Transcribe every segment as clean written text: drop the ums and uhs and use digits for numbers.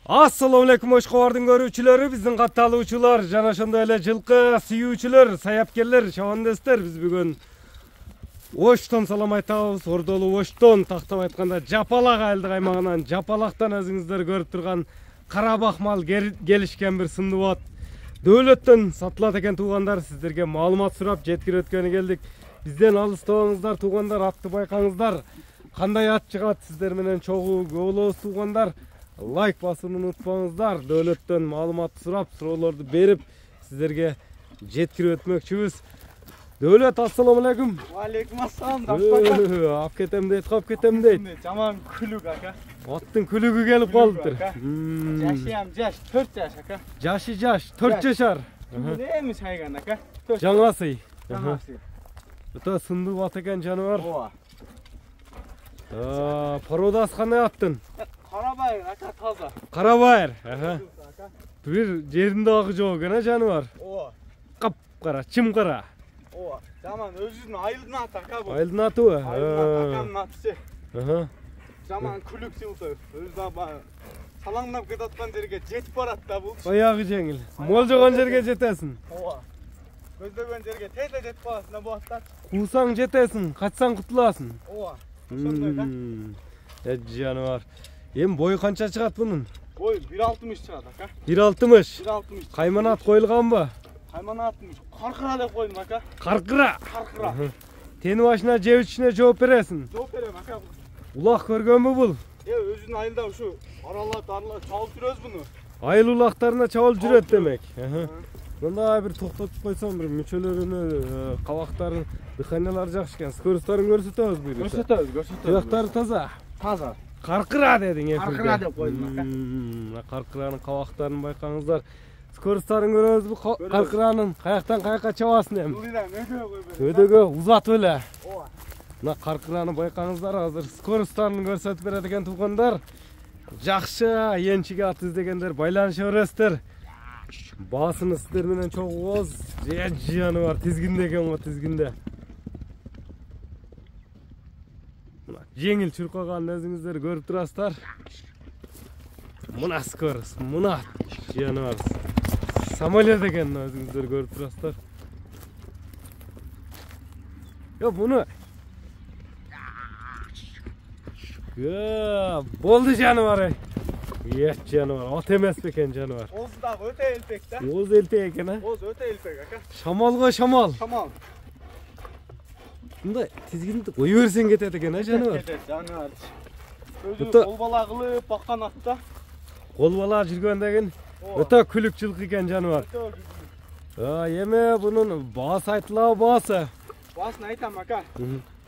Assalamu alaikum Oşqobardын көрүүчүлөрү, биздин катталуучулар, жана ошондой эле жылкы сүйүүчүлөр, саяпкерлер, чабандестер, биз бүгүн Оштон салам айтабыз. Ордолу Оштон, тактап айтканда Жапалак айылдык аймагынан, Жапалактан өзүңүздөр көрүп турган Карабак мал келишкен бир Сындыбат дөөлөттөн сатылат экен туугандар. Сиздерге маалымат сурап жеткирип өткөнү келдик. Бизден алыстабаңыздар туугандар, атты байкаңыздар. Кандай ат чыгат сиздер менен чогуу болобуз туугандар. Лайк басууну унутпаңыздар. Дөөлөттөн маалымат сурап, суроолорду берип, сиздерге жеткирип өтмөкчүбүз. Дөөлөт, ассаламу алейкум. Алейкум ассалам, дашпака. Ап кетем дейт, кап кетем дейт. Жаман күлүк ака. Аттын күлүгү келип калыптыр. Жашыям жаш, 4 жаш ака. Жашы жаш, 4 жашар. Эми сайган ака. Жаңасы. Жаңасы. Өтө Сындыбат экен жаныбар. Ооба. Породасы кандай аттын? Карабайыр ака, таза. Карабайыр. Бир жеринде агы жок экен жаныбар. Ооба. Капкара, чымкара. Ооба. Жаман өзүнүн айылдын аты ака бу. Айылдын атыбы? Айылдын аты. Жаман күлүк сыйлтып. Өзү аба салаңдап кетаткан жерге жетип барат да бул. Баягы жеңил. Молжогон жерге жетесиң. Ооба. Көздөгөн жерге тез жетип барасың да бу аттар. Куусаң жетесиң, качсаң кутуласың. Ооба. Ошондой да. Жаныбар. Эми бою канча чыгат бунун? Бой 1.60 чыгат ака. 1.60. 1.60. Кайманат коюлганбы? Кайманатын каркыра деп койдум ака. Каркыра. Каркыра. Тени башына жеп ичине жооп бересиң. Жооп берем ака. Улак көргөнбү бул? Өзүнүн айылда ушу аралап чабылып жүрөбүз буну. Айыл улактарына чабылып жүрөт демек. Мында бир токтотуп койсоң, бир мүчөлөрүнө, кабактарын, дыханиялары жакшы экен. Скоростарын көрсөтөбүз буйрукта. Көрсөтөбүз. Тыяктары таза. Таза. Каркыра дедиң эфирде. Каркыра деп койдум ака. Каркыранын кабактарын байкаңыздар. Скоростарын көрөбүзбү? Каркыранын каяктан каяка чабасын эми? Өдөгө узатып эле. Ооба. Мына каркыраны байкаңыздар, азыр скоростарын көрсөтүп берет экен туугандар. Жакшы энчиге ат издегендер байланыша бересиздер. Баасыны сиздер менен чогуңуз. Жаны бар, тизгинде экен го, тизгинде. Мына жеңил чуркаганын өзүңүздөр көрүп турасыздар. Мына скорост, мына жаны бар. Самолет экен, өзүңүздөр көрүп турасыздар. Yo bunu. Boldu canıvar. Yet canıvar. At emes beken canıvar. Oz da öte elpek de. Oz elpek eken ha. Oz öte elpek aka. Şamalga şamal. Şamal. Bunda tizgindi koyuversen ketet eken ha canıvar. Ketet canıvar. Özü kol bala kılıp bakkan atta. Kol bala жүргөндөгүн öte külük жылкы eken canıvar. Yeme bunun baası aytılabı baası. Baasını aytam aka.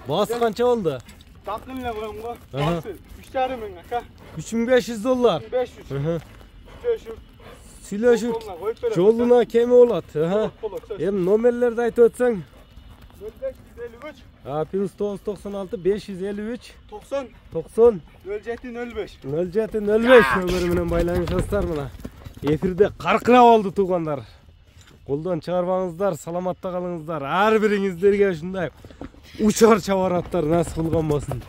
Baası kança oldu? Takın ile koyum go. Baası 3,5 ming aka. $3.500. 500. 500. Silöşük joluna kemi olat. Hem nomerlerdi aytıp ötseň. 0553. Plus 996 553 90 90 0705. 0705 nömeri menен байланышасыздар мына. Эфирде каркыра болду туугандар. Колдон чыгарбаңыздар, саламатта калыңыздар. Ар бириңиздерге ушундай учар чабар аттар насып кылган болсун.